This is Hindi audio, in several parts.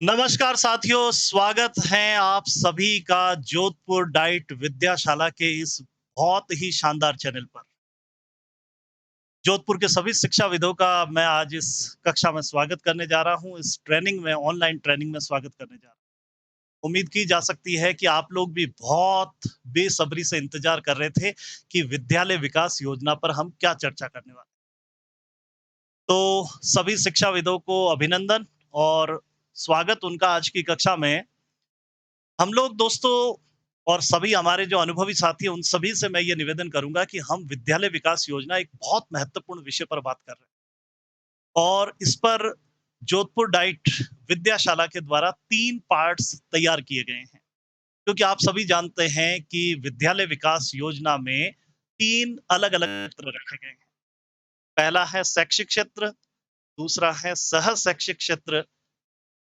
नमस्कार साथियों, स्वागत है आप सभी का जोधपुर डाइट विद्याशाला के इस बहुत ही शानदार चैनल पर। जोधपुर के सभी शिक्षाविदों का मैं आज इस कक्षा में स्वागत करने जा रहा हूँ, इस ट्रेनिंग में ऑनलाइन ट्रेनिंग में स्वागत करने जा रहा हूँ। उम्मीद की जा सकती है कि आप लोग भी बहुत बेसब्री से इंतज़ार कर रहे थे कि विद्यालय विकास योजना पर हम क्या चर्चा करने वाले हैं। तो सभी शिक्षाविदों को अभिनंदन और स्वागत उनका आज की कक्षा में। हम लोग दोस्तों और सभी हमारे जो अनुभवी साथी हैं, उन सभी से मैं ये निवेदन करूँगा कि हम विद्यालय विकास योजना एक बहुत महत्वपूर्ण विषय पर बात कर रहे हैं और इस पर जोधपुर डाइट विद्याशाला के द्वारा 3 पार्ट्स तैयार किए गए हैं। क्योंकि आप सभी जानते हैं कि विद्यालय विकास योजना में 3 अलग-अलग क्षेत्र रखे गए हैं। पहला है शैक्षिक क्षेत्र, दूसरा है सह शैक्षिक क्षेत्र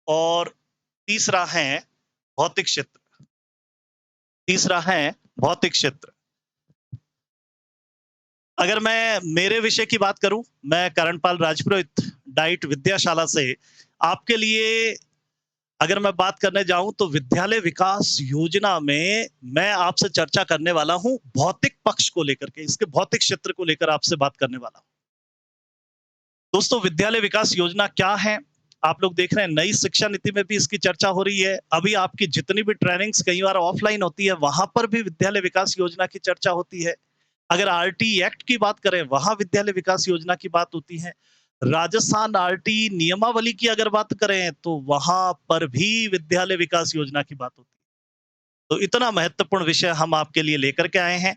और तीसरा है भौतिक क्षेत्र। तीसरा है भौतिक क्षेत्र। अगर मैं मेरे विषय की बात करूं, मैं करणपाल राजपुरोहित डाइट विद्याशाला से आपके लिए अगर मैं बात करने जाऊं तो विद्यालय विकास योजना में मैं आपसे चर्चा करने वाला हूं भौतिक पक्ष को लेकर के, इसके भौतिक क्षेत्र को लेकर आपसे बात करने वाला हूं। दोस्तों, विद्यालय विकास योजना क्या है? आप लोग देख रहे हैं नई शिक्षा नीति में भी इसकी चर्चा हो रही है। अभी आपकी जितनी भी ट्रेनिंग्स कई बार ऑफलाइन होती है, वहां पर भी विद्यालय विकास योजना की चर्चा होती है। अगर आरटी एक्ट की बात करें, वहां विद्यालय विकास योजना की बात होती है। राजस्थान आरटी नियमावली की अगर बात करें, तो वहां पर भी विद्यालय विकास योजना की बात होती है। तो इतना महत्वपूर्ण विषय हम आपके लिए लेकर के आए हैं।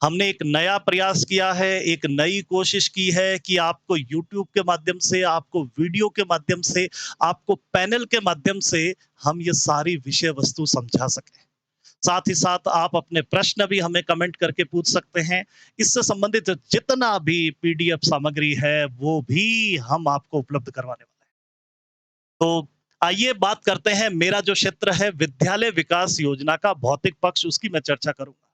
हमने एक नया प्रयास किया है, एक नई कोशिश की है कि आपको यूट्यूब के माध्यम से, आपको वीडियो के माध्यम से, आपको पैनल के माध्यम से हम ये सारी विषय वस्तु समझा सकें। साथ ही साथ आप अपने प्रश्न भी हमें कमेंट करके पूछ सकते हैं। इससे संबंधित जितना भी पीडीएफ सामग्री है, वो भी हम आपको उपलब्ध करवाने वाले हैं। तो आइए बात करते हैं, मेरा जो क्षेत्र है विद्यालय विकास योजना का भौतिक पक्ष, उसकी मैं चर्चा करूँगा।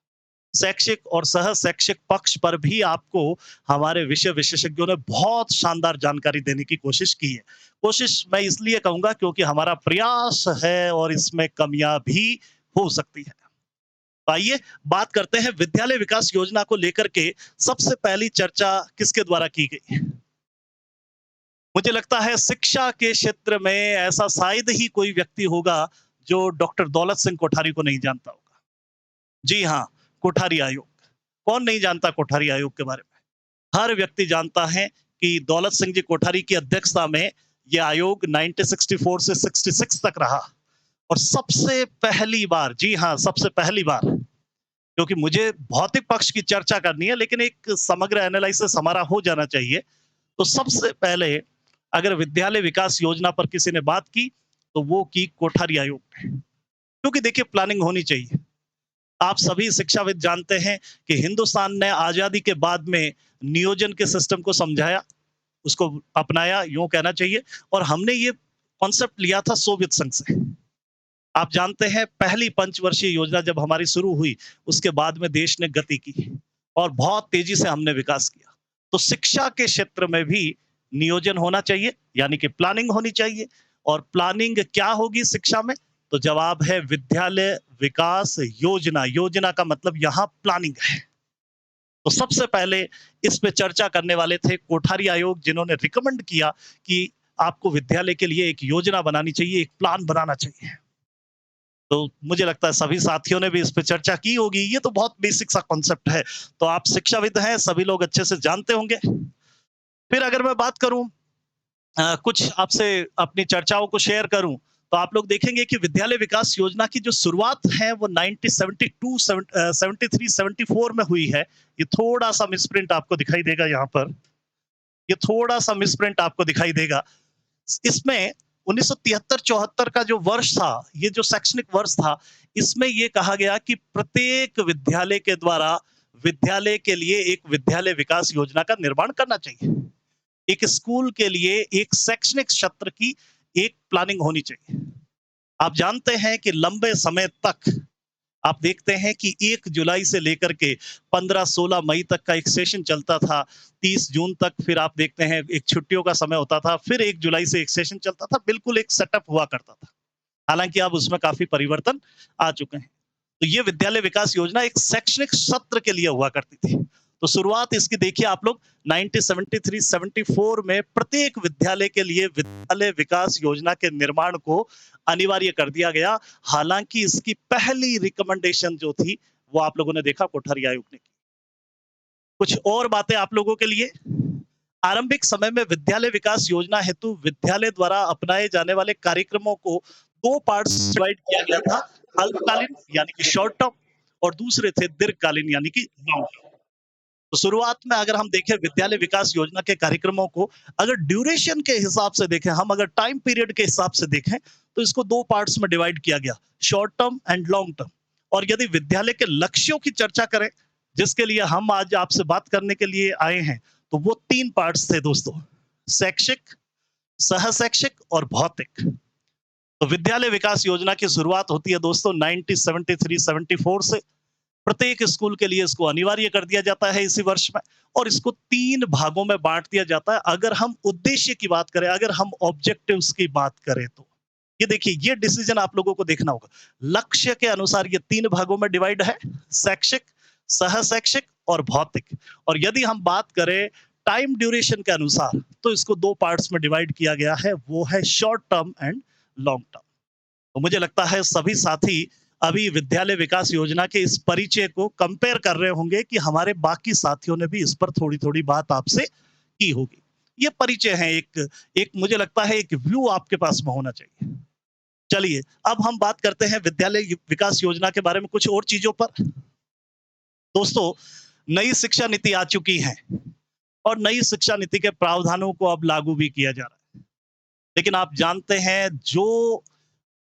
शैक्षिक और सह शैक्षिक पक्ष पर भी आपको हमारे विषय विशेषज्ञों ने बहुत शानदार जानकारी देने की कोशिश की है। कोशिश मैं इसलिए कहूँगा क्योंकि हमारा प्रयास है और इसमें कमियाँ भी हो सकती हैं। तो आइए बात करते हैं विद्यालय विकास योजना को लेकर के सबसे पहली चर्चा किसके द्वारा की गई। मुझे लगता है शिक्षा के क्षेत्र में ऐसा शायद ही कोई व्यक्ति होगा जो डॉक्टर दौलत सिंह कोठारी को नहीं जानता होगा। जी हाँ, कोठारी आयोग। कौन नहीं जानता कोठारी आयोग के बारे में? हर व्यक्ति जानता है कि दौलत सिंह जी कोठारी की अध्यक्षता में ये आयोग 1964 से 66 तक रहा और सबसे पहली बार, जी हाँ, सबसे पहली बार, क्योंकि मुझे भौतिक पक्ष की चर्चा करनी है लेकिन एक समग्र एनालिसिस हमारा हो जाना चाहिए। तो सबसे पहले अगर विद्यालय विकास योजना पर किसी ने बात की, तो वो की कोठारी आयोग ने। क्योंकि देखिए प्लानिंग होनी चाहिए। आप सभी शिक्षाविद जानते हैं कि हिंदुस्तान ने आज़ादी के बाद में नियोजन के सिस्टम को समझाया, उसको अपनाया, यूँ कहना चाहिए, और हमने ये कॉन्सेप्ट लिया था सोवियत संघ से। आप जानते हैं पहली पंचवर्षीय योजना जब हमारी शुरू हुई, उसके बाद में देश ने गति की और बहुत तेजी से हमने विकास किया। तो शिक्षा के क्षेत्र में भी नियोजन होना चाहिए, यानी कि प्लानिंग होनी चाहिए। और प्लानिंग क्या होगी शिक्षा में? तो जवाब है विद्यालय विकास योजना। योजना का मतलब यहाँ प्लानिंग है। तो सबसे पहले इस पे चर्चा करने वाले थे कोठारी आयोग, जिन्होंने रिकमेंड किया कि आपको विद्यालय के लिए एक योजना बनानी चाहिए, एक प्लान बनाना चाहिए। तो मुझे लगता है सभी साथियों ने भी इस पे चर्चा की होगी। ये तो बहुत बेसिक सा कॉन्सेप्ट है, तो आप शिक्षाविद हैं, सभी लोग अच्छे से जानते होंगे। फिर अगर मैं बात करूं, कुछ आपसे अपनी चर्चाओं को शेयर करूं, तो आप लोग देखेंगे कि विद्यालय विकास योजना की जो शुरुआत है वो 1972 73 74 में हुई है। ये थोड़ा सा मिसप्रिंट आपको दिखाई देगा यहाँ पर, ये थोड़ा सा मिसप्रिंट आपको दिखाई देगा। इसमें 1973-74 का जो वर्ष था, ये जो शैक्षणिक वर्ष था, इसमें ये कहा गया कि प्रत्येक विद्यालय के द्वारा विद्यालय के लिए एक विद्यालय विकास योजना का निर्माण करना चाहिए। एक स्कूल के लिए एक शैक्षणिक सत्र की एक प्लानिंग होनी चाहिए। आप जानते हैं कि लंबे समय तक आप देखते हैं कि 1 जुलाई से लेकर के 15-16 मई तक का एक सेशन चलता था। 30 जून तक फिर आप देखते हैं एक छुट्टियों का समय होता था, फिर 1 जुलाई से एक सेशन चलता था, बिल्कुल एक सेटअप हुआ करता था। हालाँकि अब उसमें काफ़ी परिवर्तन आ चुके हैं। तो ये विद्यालय विकास योजना एक शैक्षणिक सत्र के लिए हुआ करती थी। तो शुरुआत इसकी देखिए आप लोग 1973-74 में प्रत्येक विद्यालय के लिए विद्यालय विकास योजना के निर्माण को अनिवार्य कर दिया गया। हालाँकि इसकी पहली रिकमेंडेशन जो थी, वो आप लोगों ने देखा कोठारी आयोग ने की। कुछ और बातें आप लोगों के लिए। आरंभिक समय में विद्यालय विकास योजना हेतु विद्यालय द्वारा अपनाए जाने वाले कार्यक्रमों को 2 पार्ट्स डिवाइड किया गया था। अल्पकालीन यानी कि शॉर्ट टर्म और दूसरे थे दीर्घकालीन यानी कि लॉन्ग टर्म। तो शुरुआत में अगर हम देखें विद्यालय विकास योजना के कार्यक्रमों को अगर ड्यूरेशन के हिसाब से देखें, हम अगर टाइम पीरियड के हिसाब से देखें, तो इसको 2 पार्ट्स में डिवाइड किया गया, short term and long term. और यदि विद्यालय के लक्ष्यों की चर्चा करें, जिसके लिए हम आज आपसे बात करने के लिए आए हैं, तो वो 3 पार्ट्स थे दोस्तों, शैक्षिक, सहशैक्षिक और भौतिक। तो विद्यालय विकास योजना की शुरुआत होती है दोस्तों 1973-74 से। प्रत्येक स्कूल के लिए इसको अनिवार्य कर दिया जाता है इसी वर्ष में और इसको 3 भागों में बांट दिया जाता है। अगर हम उद्देश्य की बात करें, अगर हम ऑब्जेक्टिव्स की बात करें तो ये देखिए, ये डिसीजन आप लोगों को देखना होगा। लक्ष्य के अनुसार ये 3 भागों में डिवाइड है, शैक्षिक, सहशैक्षिक और भौतिक। और यदि हम बात करें टाइम ड्यूरेशन के अनुसार, तो इसको 2 पार्ट्स में डिवाइड किया गया है, वो है short term and long term. तो मुझे लगता है सभी साथी अभी विद्यालय विकास योजना के इस परिचय को कंपेयर कर रहे होंगे कि हमारे बाकी साथियों ने भी इस पर थोड़ी-थोड़ी बात आपसे की होगी। ये परिचय है, एक एक मुझे लगता है एक व्यू आपके पास में होना चाहिए। चलिए, अब हम बात करते हैं विद्यालय विकास योजना के बारे में कुछ और चीज़ों पर। दोस्तों, नई शिक्षा नीति आ चुकी है और नई शिक्षा नीति के प्रावधानों को अब लागू भी किया जा रहा है। लेकिन आप जानते हैं जो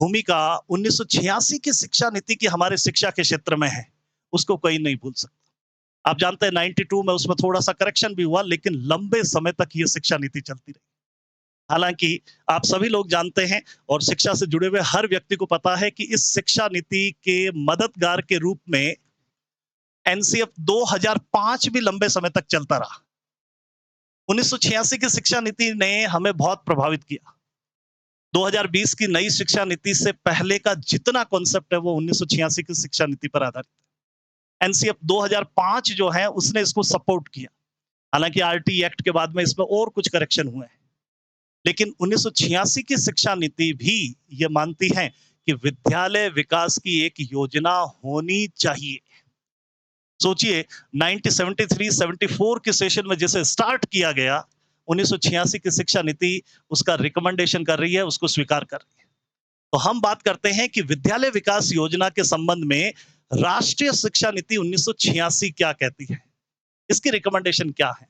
भूमिका 1986 की शिक्षा नीति की हमारे शिक्षा के क्षेत्र में है, उसको कोई नहीं भूल सकता। आप जानते हैं 92 में उसमें थोड़ा-सा करेक्शन भी हुआ, लेकिन लंबे समय तक ये शिक्षा नीति चलती रही। हालाँकि आप सभी लोग जानते हैं और शिक्षा से जुड़े हुए हर व्यक्ति को पता है कि इस शिक्षा नीति के मददगार के रूप में एनसीएफ 2005 भी लंबे समय तक चलता रहा। 1986 की शिक्षा नीति ने हमें बहुत प्रभावित किया। 2020 की नई शिक्षा नीति से पहले का जितना कॉन्सेप्ट है वो 1986 की शिक्षा नीति पर आधारित है। एनसीएफ 2005 जो है उसने इसको सपोर्ट किया। हालांकि आरटी एक्ट के बाद में इसमें और कुछ करेक्शन हुए हैं, लेकिन 1986 की शिक्षा नीति भी ये मानती है कि विद्यालय विकास की एक योजना होनी चाहिए। सोचिए 1973-74 के सेशन में जिसे स्टार्ट किया गया, 1986 की शिक्षा नीति उसका रिकमेंडेशन कर रही है, उसको स्वीकार कर रही है। तो हम बात करते हैं कि विद्यालय विकास योजना के संबंध में राष्ट्रीय शिक्षा नीति 1986 क्या कहती है, इसकी रिकमेंडेशन क्या है।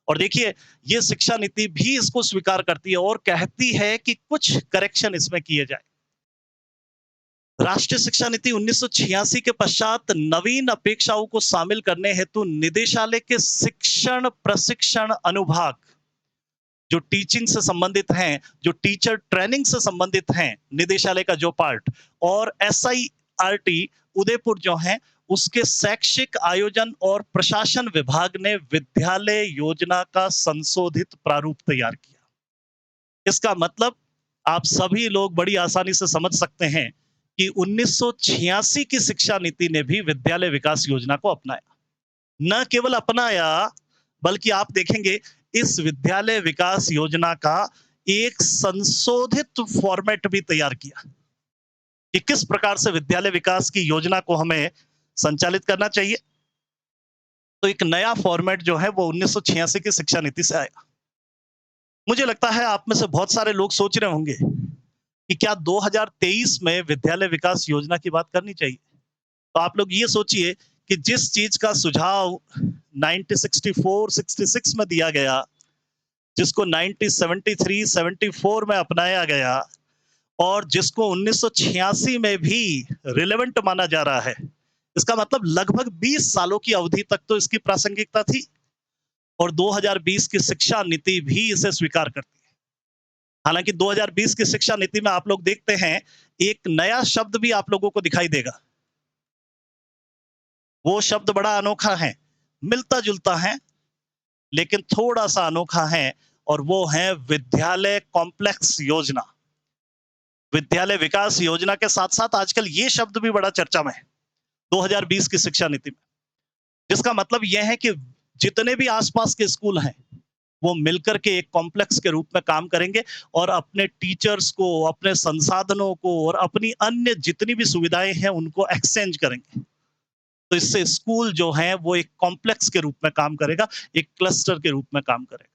और देखिए, ये शिक्षा नीति भी इसको स्वीकार करती है और कहती है कि कुछ करेक्शन इसमें किए जाए। राष्ट्रीय शिक्षा नीति 1986 के पश्चात नवीन अपेक्षाओं को शामिल करने हेतु निदेशालय के शिक्षण प्रशिक्षण अनुभाग जो टीचिंग से संबंधित हैं, जो टीचर ट्रेनिंग से संबंधित हैं, निदेशालय का जो पार्ट, और एसआईआरटी उदयपुर जो है, उसके शैक्षिक आयोजन और प्रशासन विभाग ने विद्यालय योजना का संशोधित प्रारूप तैयार किया। इसका मतलब आप सभी लोग बड़ी आसानी से समझ सकते हैं कि 1986 की शिक्षा नीति ने भी विद्यालय विकास योजना को अपनाया। न केवल अपनाया, बल्कि आप देखेंगे इस विद्यालय विकास योजना का एक संशोधित फॉर्मेट भी तैयार किया कि किस प्रकार से विद्यालय विकास की योजना को हमें संचालित करना चाहिए। तो एक नया फॉर्मेट जो है वो 1986 की शिक्षा नीति से आया। मुझे लगता है आप में से बहुत सारे लोग सोच रहे होंगे कि क्या 2023 में विद्यालय विकास योजना की बात करनी चाहिए। तो आप लोग ये सोचिए कि जिस चीज का सुझाव 1964-66 में दिया गया, जिसको 1973-74 में अपनाया गया और जिसको 1986 में भी रिलेवेंट माना जा रहा है, इसका मतलब लगभग 20 सालों की अवधि तक तो इसकी प्रासंगिकता थी और 2020 की शिक्षा नीति भी इसे स्वीकार करती है। हालांकि 2020 की शिक्षा नीति में आप लोग देखते हैं एक नया शब्द भी आप लोगों को दिखाई देगा। वो शब्द बड़ा अनोखा है, मिलता जुलता है, लेकिन थोड़ा सा अनोखा है, और वो है विद्यालय कॉम्प्लेक्स योजना। विद्यालय विकास योजना के साथ-साथ आजकल ये शब्द भी बड़ा चर्चा में है, 2020 की शिक्षा नीति में। जिसका मतलब यह है कि जितने भी आस-पास के स्कूल हैं, वो मिलकर के एक कॉम्प्लेक्स के रूप में काम करेंगे और अपने टीचर्स को, अपने संसाधनों को और अपनी अन्य जितनी भी सुविधाएँ हैं, उनको एक्सचेंज करेंगे। तो इससे स्कूल जो है वो एक कॉम्प्लेक्स के रूप में काम करेगा, एक क्लस्टर के रूप में काम करेगा।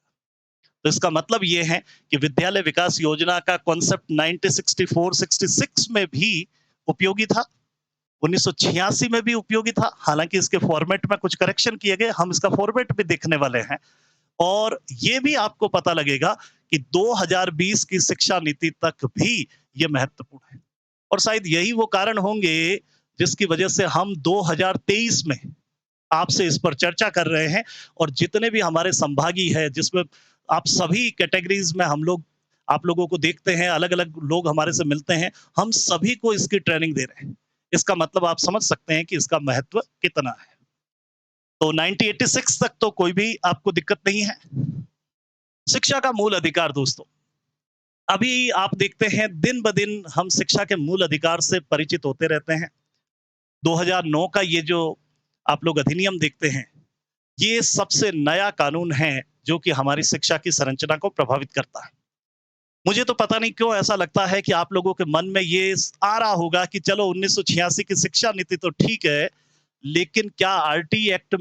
तो इसका मतलब ये है कि विद्यालय विकास योजना का कॉन्सेप्ट 1964-66 में भी उपयोगी था, 1986 में भी उपयोगी था। हालाँकि इसके फॉर्मेट में कुछ करेक्शन किए गए, हम इसका फॉर्मेट भी देखने वाले हैं। और ये भी आपको पता लगेगा कि 2020 की शिक्षा नीति तक भी ये महत्वपूर्ण है। और शायद यही वो कारण होंगे जिसकी वजह से हम 2023 में आपसे इस पर चर्चा कर रहे हैं और जितने भी हमारे संभागी है जिसमें आप सभी कैटेगरीज में हम लोग आप लोगों को देखते हैं, अलग-अलग लोग हमारे से मिलते हैं, हम सभी को इसकी ट्रेनिंग दे रहे हैं। इसका मतलब आप समझ सकते हैं कि इसका महत्व कितना है। तो 1986 तक तो कोई भी आपको दिक्कत नहीं है। शिक्षा का मूल अधिकार दोस्तों, अभी आप देखते हैं दिन-ब-दिन हम शिक्षा के मूल अधिकार से परिचित होते रहते हैं। 2009 का ये जो आप लोग अधिनियम देखते हैं, ये सबसे नया कानून है जो कि हमारी शिक्षा की संरचना को प्रभावित करता है। मुझे तो पता नहीं क्यों ऐसा लगता है कि आप लोगों के मन में ये आ रहा होगा कि चलो 1986 की शिक्षा नीति तो ठीक है, लेकिन क्या आरटी एक्ट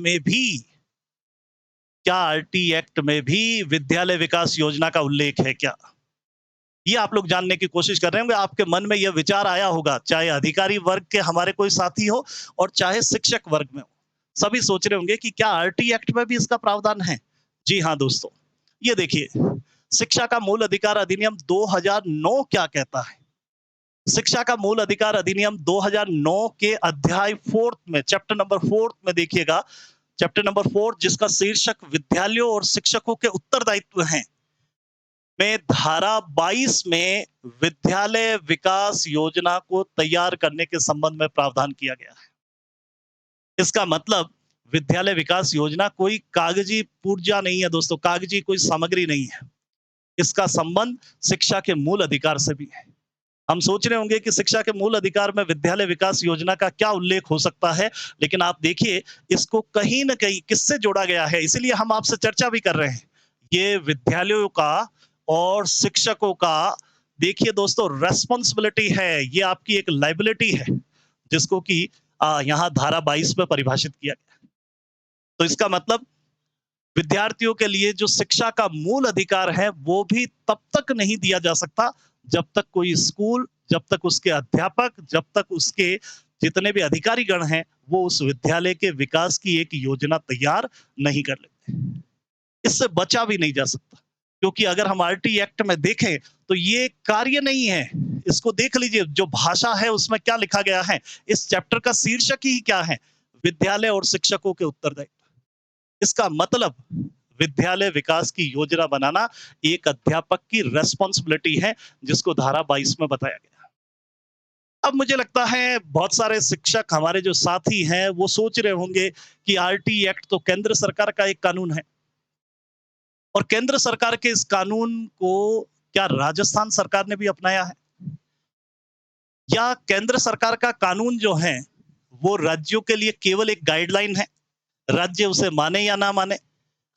में भी विद्यालय विकास योजना का उल्लेख है क्या? ये आप लोग जानने की कोशिश कर रहे होंगे, आपके मन में यह विचार आया होगा, चाहे अधिकारी वर्ग के हमारे कोई साथी हो और चाहे शिक्षक वर्ग में हो। सभी सोच रहे होंगे कि क्या आरटी एक्ट में भी इसका प्रावधान है? जी हाँ दोस्तों, ये देखिए, शिक्षा का मूल अधिकार अधिनियम 2009 क्या कहता है? शिक्षा का मूल अधिकार अधिनियम 2009 के अध्याय 4 में, चैप्टर नंबर 4 में देखिएगा, चैप्टर नंबर 4 जिसका शीर्षक विद्यालयों और शिक्षकों के उत्तरदायित्व हैं, में धारा 22 में विद्यालय विकास योजना को तैयार करने के संबंध में प्रावधान किया गया है। इसका मतलब विद्यालय विकास योजना कोई कागजी पुर्जा नहीं है दोस्तों, कागजी कोई सामग्री नहीं है। इसका संबंध शिक्षा के मूल अधिकार से भी है। हम सोच रहे होंगे कि शिक्षा के मूल अधिकार में विद्यालय विकास योजना का क्या उल्लेख हो सकता है, लेकिन आप देखिए इसको कहीं न कहीं किससे जोड़ा गया है, इसीलिए हम आपसे चर्चा भी कर रहे हैं। ये विद्यालयों का और शिक्षकों का देखिए दोस्तों रेस्पॉन्सिबिलिटी है, ये आपकी एक लायबिलिटी है, जिसको कि यहाँ धारा 22 में परिभाषित किया गया। तो इसका मतलब विद्यार्थियों के लिए जो शिक्षा का मूल अधिकार है, वो भी तब तक नहीं दिया जा सकता, जब तक कोई स्कूल, जब तक उसके अध्यापक, जब तक उसके जितने भी अधिकारीगण हैं, वो उस विद्यालय के विकास की एक योजना तैयार नहीं कर लेते। इससे बचा भी नहीं जा सकता, क्योंकि अगर हम आरटी एक्ट में देखें, तो ये कार्य नहीं है। इसको देख लीजिए, जो भाषा है उसमें क्या लिखा गया है, इस चैप्टर का शीर्षक ही क्या है, विद्यालय और शिक्षकों के उत्तरदायित्व। इसका मतलब विद्यालय विकास की योजना बनाना एक अध्यापक की रेस्पॉन्सिबिलिटी है, जिसको धारा 22 में बताया गया। अब मुझे लगता है बहुत सारे शिक्षक हमारे जो साथी हैं वो सोच रहे होंगे कि आरटी एक्ट तो केंद्र सरकार का एक कानून है और केंद्र सरकार के इस कानून को क्या राजस्थान सरकार ने भी अपनाया है, या केंद्र सरकार का कानून जो है वो राज्यों के लिए केवल एक गाइडलाइन है, राज्य उसे माने या ना माने,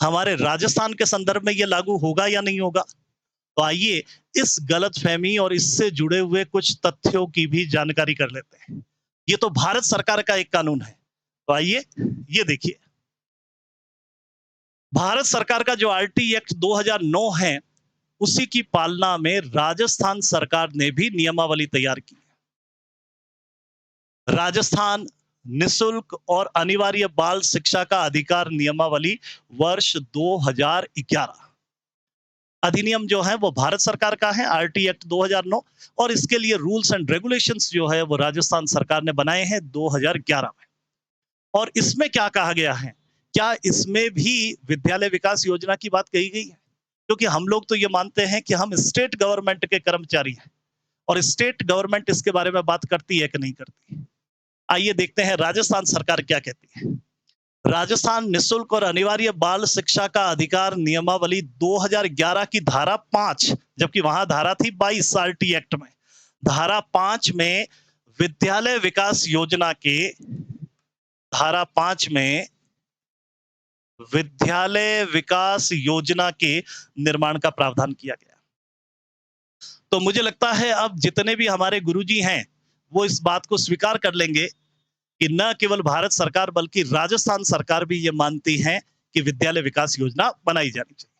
हमारे राजस्थान के संदर्भ में ये लागू होगा या नहीं होगा। तो आइए इस गलतफहमी और इससे जुड़े हुए कुछ तथ्यों की भी जानकारी कर लेते हैं। ये तो भारत सरकार का एक कानून है, तो आइए ये देखिए, भारत सरकार का जो आरटी एक्ट 2009 है, उसी की पालना में राजस्थान सरकार ने भी नियमावली तैयार की। राजस्थान निशुल्क और अनिवार्य बाल शिक्षा का अधिकार नियमावली वर्ष 2011, अधिनियम जो है वो भारत सरकार का है, आरटी एक्ट 2009, और इसके लिए रूल्स एंड रेगुलेशंस जो है वो राजस्थान सरकार ने बनाए हैं 2011 में। और इसमें क्या कहा गया है, क्या इसमें भी विद्यालय विकास योजना की बात कही गई है? क्योंकि हम लोग तो ये मानते हैं कि हम स्टेट गवर्नमेंट के कर्मचारी हैं और स्टेट गवर्नमेंट इसके बारे में बात करती है कि नहीं करती। आइए देखते हैं राजस्थान सरकार क्या कहती है। राजस्थान निशुल्क और अनिवार्य बाल शिक्षा का अधिकार नियमावली 2011 की धारा 5, जबकि वहां धारा थी 22 आरटी एक्ट में, धारा 5 में विद्यालय विकास योजना के धारा 5 में विद्यालय विकास योजना के निर्माण का प्रावधान किया गया। तो मुझे लगता है अब जितने भी हमारे गुरुजी हैं, वो इस बात को स्वीकार कर लेंगे कि न केवल भारत सरकार बल्कि राजस्थान सरकार भी ये मानती है कि विद्यालय विकास योजना बनाई जानी चाहिए।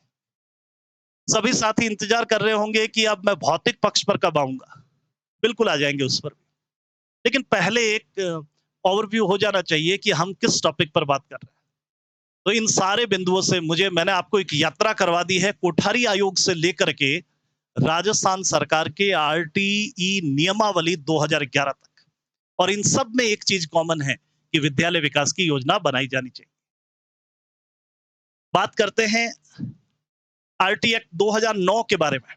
सभी साथी इंतजार कर रहे होंगे कि अब मैं भौतिक पक्ष पर कब आऊंगा। बिल्कुल आ जाएंगे उस पर भी। लेकिन पहले एक ओवरव्यू हो जाना चाहिए कि हम किस टॉपिक पर बात कर रहे हैं। तो इन सारे बिंदुओं से मैंने आपको एक यात्रा करवा दी है कोठारी आयोग से लेकर के राजस्थान सरकार के आरटीई नियमावली 2011 तक। और इन सब में एक चीज कॉमन है कि विद्यालय विकास की योजना बनाई जानी चाहिए। बात करते हैं आरटी एक्ट 2009 के बारे में।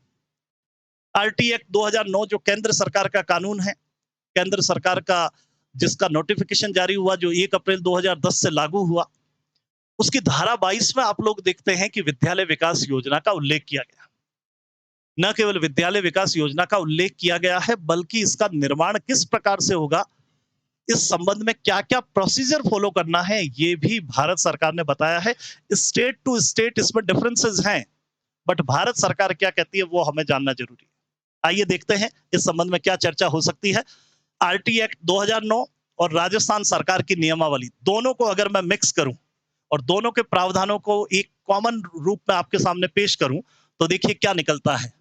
आरटी एक्ट 2009 जो केंद्र सरकार का कानून है, केंद्र सरकार का जिसका नोटिफिकेशन जारी हुआ, जो 1 अप्रैल 2010 से लागू हुआ, उसकी धारा 22 में आप लोग देखते हैं कि विद्यालय विकास योजना का उल्लेख किया गया। न केवल विद्यालय विकास योजना का उल्लेख किया गया है, बल्कि इसका निर्माण किस प्रकार से होगा, इस संबंध में क्या-क्या प्रोसीजर फॉलो करना है, ये भी भारत सरकार ने बताया है। स्टेट टू स्टेट इसमें डिफरेंसेस हैं, बट भारत सरकार क्या कहती है वो हमें जानना जरूरी है। आइए देखते हैं इस संबंध में क्या चर्चा हो सकती है। आरटी एक्ट 2009 और राजस्थान सरकार की नियमावली, दोनों को अगर मैं मिक्स करूं और दोनों के प्रावधानों को एक कॉमन रूप में आपके सामने पेश करूं, तो देखिए क्या निकलता है।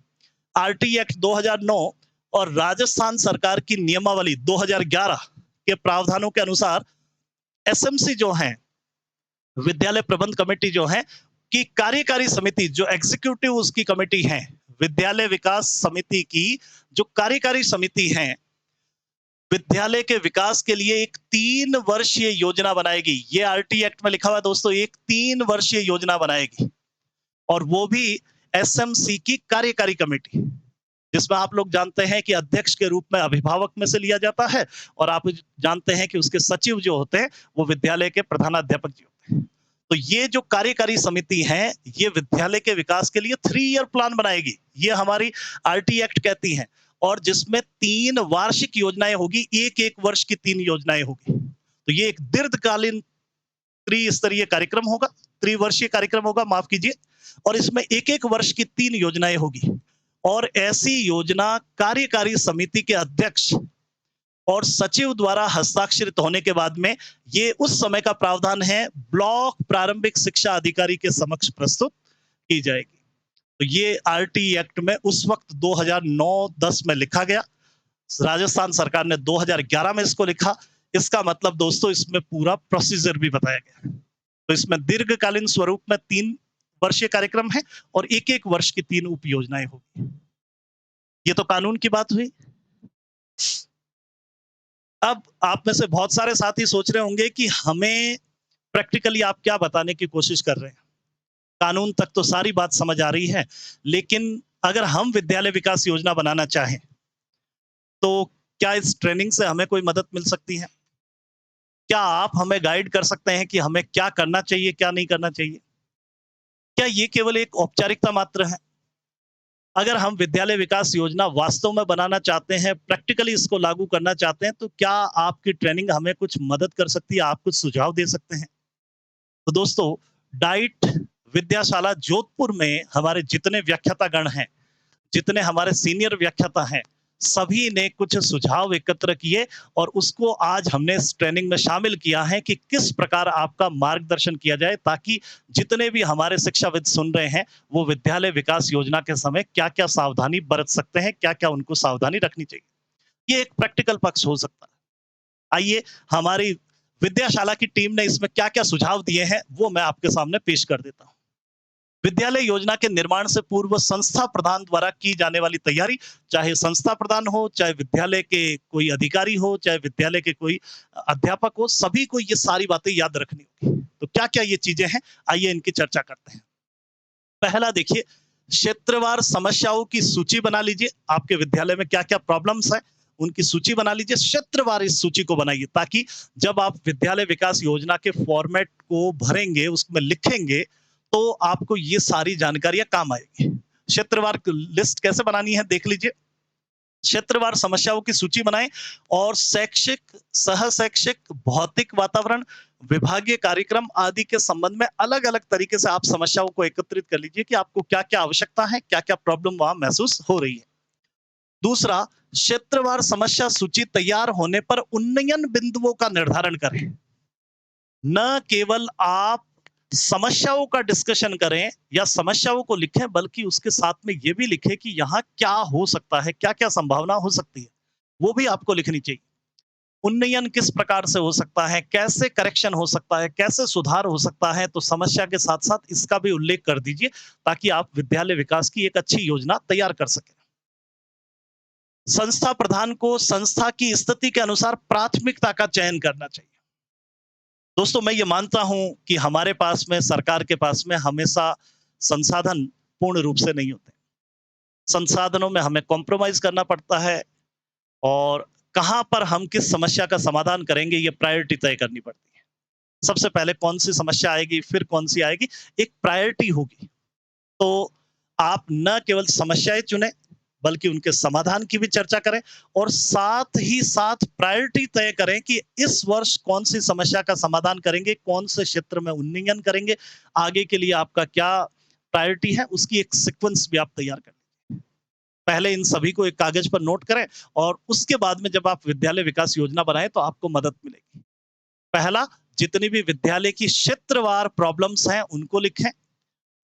आरटी एक्ट 2009 और राजस्थान सरकार की नियमावली 2011 के प्रावधानों के अनुसार एसएमसी जो है, विद्यालय प्रबंध कमेटी जो है, की कार्यकारी समिति, जो एग्जीक्यूटिव उसकी कमेटी है, विद्यालय विकास समिति की जो कार्यकारी समिति है, विद्यालय के विकास के लिए एक 3 वर्षीय योजना बनाएगी। ये आरटी एक्ट में लिखा हुआ है दोस्तों, एक 3 वर्षीय योजना बनाएगी, और वो भी एसएमसी की कार्यकारी कमेटी, जिसमें आप लोग जानते हैं कि अध्यक्ष के रूप में अभिभावक में से लिया जाता है, और आप जानते हैं कि उसके सचिव जो होते हैं वो विद्यालय के प्रधानाध्यापक जी होते हैं। तो ये जो कार्यकारी समिति है, ये विद्यालय के विकास के लिए 3 ईयर प्लान बनाएगी, ये हमारी आरटी एक्ट कहती है, और जिसमें 3 वार्षिक योजनाएं होगी, एक वर्ष की 3 योजनाएं होगी। तो ये एक दीर्घकालीन त्रिस्तरीय कार्यक्रम होगा, त्रिवर्षीय कार्यक्रम होगा, माफ कीजिए, और इसमें एक वर्ष की 3 योजनाएं होगी। और ऐसी योजना कार्यकारी समिति के अध्यक्ष और सचिव द्वारा हस्ताक्षरित होने के बाद में ये उस समय का प्रावधान है, ब्लॉक प्रारंभिक शिक्षा अधिकारी के समक्ष प्रस्तुत की जाएगी। तो ये आरटी एक्ट में उस वक्त 2009-10 में लिखा गया, राजस्थान सरकार ने 2011 में इसको लिखा। इसका मतलब दोस्तों इसमें पूरा प्रोसीजर भी बताया गया। तो इसमें दीर्घकालीन स्वरूप में 3 वर्षीय कार्यक्रम है और एक वर्ष की 3 उप योजनाएं होगी। ये तो कानून की बात हुई। अब आप में से बहुत सारे साथी सोच रहे होंगे कि हमें प्रैक्टिकली आप क्या बताने की कोशिश कर रहे हैं। कानून तक तो सारी बात समझ आ रही है, लेकिन अगर हम विद्यालय विकास योजना बनाना चाहें, तो क्या इस ट्रेनिंग से हमें कोई मदद मिल सकती है? क्या आप हमें गाइड कर सकते हैं कि हमें क्या करना चाहिए, क्या नहीं करना चाहिए? क्या ये केवल एक औपचारिकता मात्र है? अगर हम विद्यालय विकास योजना वास्तव में बनाना चाहते हैं, प्रैक्टिकली इसको लागू करना चाहते हैं, तो क्या आपकी ट्रेनिंग हमें कुछ मदद कर सकती है? आप कुछ सुझाव दे सकते हैं? तो दोस्तों, डाइट विद्याशाला जोधपुर में हमारे जितने व्याख्यातागण हैं, जितने हमारे सीनियर व्याख्याता हैं, सभी ने कुछ सुझाव एकत्र किए और उसको आज हमने इस ट्रेनिंग में शामिल किया है कि किस प्रकार आपका मार्गदर्शन किया जाए, ताकि जितने भी हमारे शिक्षाविद सुन रहे हैं, वो विद्यालय विकास योजना के समय क्या-क्या सावधानी बरत सकते हैं, क्या-क्या उनको सावधानी रखनी चाहिए। ये एक प्रैक्टिकल पक्ष हो सकता है। आइए, हमारी विद्याशाला की टीम ने इसमें क्या-क्या सुझाव दिए हैं, वो मैं आपके सामने पेश कर देता हूं। विद्यालय योजना के निर्माण से पूर्व संस्था प्रधान द्वारा की जाने वाली तैयारी, चाहे संस्था प्रधान हो, चाहे विद्यालय के कोई अधिकारी हो, चाहे विद्यालय के कोई अध्यापक हो, सभी को ये सारी बातें याद रखनी होगी। तो क्या-क्या ये चीजें हैं, आइए इनकी चर्चा करते हैं। पहला देखिए, क्षेत्रवार समस्याओं की सूची बना लीजिए। आपके विद्यालय में क्या-क्या प्रॉब्लम्स है, उनकी सूची बना लीजिए। क्षेत्रवार इस सूची को बनाइए, ताकि जब आप विद्यालय विकास योजना के फॉर्मेट को भरेंगे, उसमें लिखेंगे, तो आपको ये सारी जानकारियां काम आएगी। क्षेत्रवार लिस्ट कैसे बनानी है देख लीजिए। क्षेत्रवार समस्याओं की सूची बनाएं और शैक्षिक, सह-शैक्षिक, भौतिक वातावरण, विभागीय कार्यक्रम आदि के संबंध में अलग-अलग तरीके से आप समस्याओं को एकत्रित कर लीजिए कि आपको क्या-क्या आवश्यकता है, क्या-क्या प्रॉब्लम वहाँ महसूस हो रही है। दूसरा, क्षेत्रवार समस्या सूची तैयार होने पर उन्नयन बिंदुओं का निर्धारण करें। न केवल आप समस्याओं का डिस्कशन करें या समस्याओं को लिखें, बल्कि उसके साथ में ये भी लिखें कि यहाँ क्या हो सकता है, क्या-क्या संभावना हो सकती है, वो भी आपको लिखनी चाहिए। उन्नयन किस प्रकार से हो सकता है, कैसे करेक्शन हो सकता है, कैसे सुधार हो सकता है, तो समस्या के साथ-साथ इसका भी उल्लेख कर दीजिए, ताकि आप विद्यालय विकास की एक अच्छी योजना तैयार कर सकें। संस्था प्रधान को संस्था की स्थिति के अनुसार प्राथमिकता का चयन करना चाहिए। दोस्तों, मैं ये मानता हूं कि हमारे पास में, सरकार के पास में हमेशा संसाधन पूर्ण रूप से नहीं होते। संसाधनों में हमें कॉम्प्रोमाइज करना पड़ता है और कहां पर हम किस समस्या का समाधान करेंगे, ये प्रायोरिटी तय करनी पड़ती है। सबसे पहले कौन सी समस्या आएगी, फिर कौन सी आएगी, एक प्रायोरिटी होगी। तो आप न केवल समस्याएं चुनें, बल्कि उनके समाधान की भी चर्चा करें और साथ ही साथ प्रायोरिटी तय करें कि इस वर्ष कौन सी समस्या का समाधान करेंगे, कौन से क्षेत्र में उन्नयन करेंगे, आगे के लिए आपका क्या प्रायोरिटी है, उसकी एक सीक्वेंस भी आप तैयार करें। पहले इन सभी को एक कागज पर नोट करें और उसके बाद में जब आप विद्यालय विकास योजना बनाएं तो आपको मदद मिलेगी। पहला, जितनी भी विद्यालय की क्षेत्रवार प्रॉब्लम्स हैं उनको लिखें।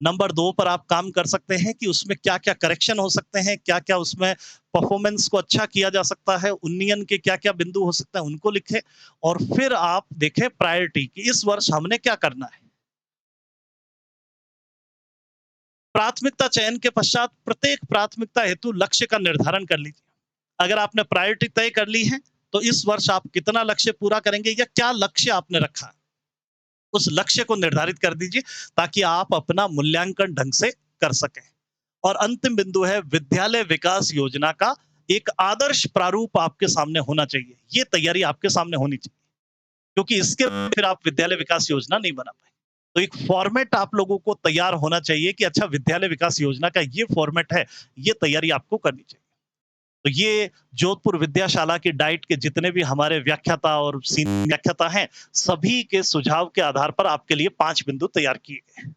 नंबर 2 पर आप काम कर सकते हैं कि उसमें क्या-क्या करेक्शन हो सकते हैं, क्या-क्या उसमें परफॉर्मेंस को अच्छा किया जा सकता है, उन्नयन के क्या-क्या बिंदु हो सकते हैं, उनको लिखें और फिर आप देखें प्रायोरिटी कि इस वर्ष हमने क्या करना है। प्राथमिकता चयन के पश्चात प्रत्येक प्राथमिकता हेतु लक्ष्य का निर्धारण कर लीजिए। अगर आपने प्रायोरिटी तय कर ली है, तो इस वर्ष आप कितना लक्ष्य पूरा करेंगे या क्या लक्ष्य आपने रखा है, उस लक्ष्य को निर्धारित कर दीजिए ताकि आप अपना मूल्यांकन ढंग से कर सकें। और अंतिम बिंदु है विद्यालय विकास योजना का एक आदर्श प्रारूप आपके सामने होना चाहिए। ये तैयारी आपके सामने होनी चाहिए क्योंकि इसके फिर आप विद्यालय विकास योजना नहीं बना पाए। तो एक फॉर्मेट आप लोगों को तैयार होना चाहिए कि अच्छा विद्यालय विकास योजना का ये फॉर्मेट है, ये तैयारी आपको करनी चाहिए। तो ये जोधपुर विद्याशाला की डाइट के जितने भी हमारे व्याख्याता और सीनियर व्याख्याता हैं, सभी के सुझाव के आधार पर आपके लिए 5 बिंदु तैयार किए गए।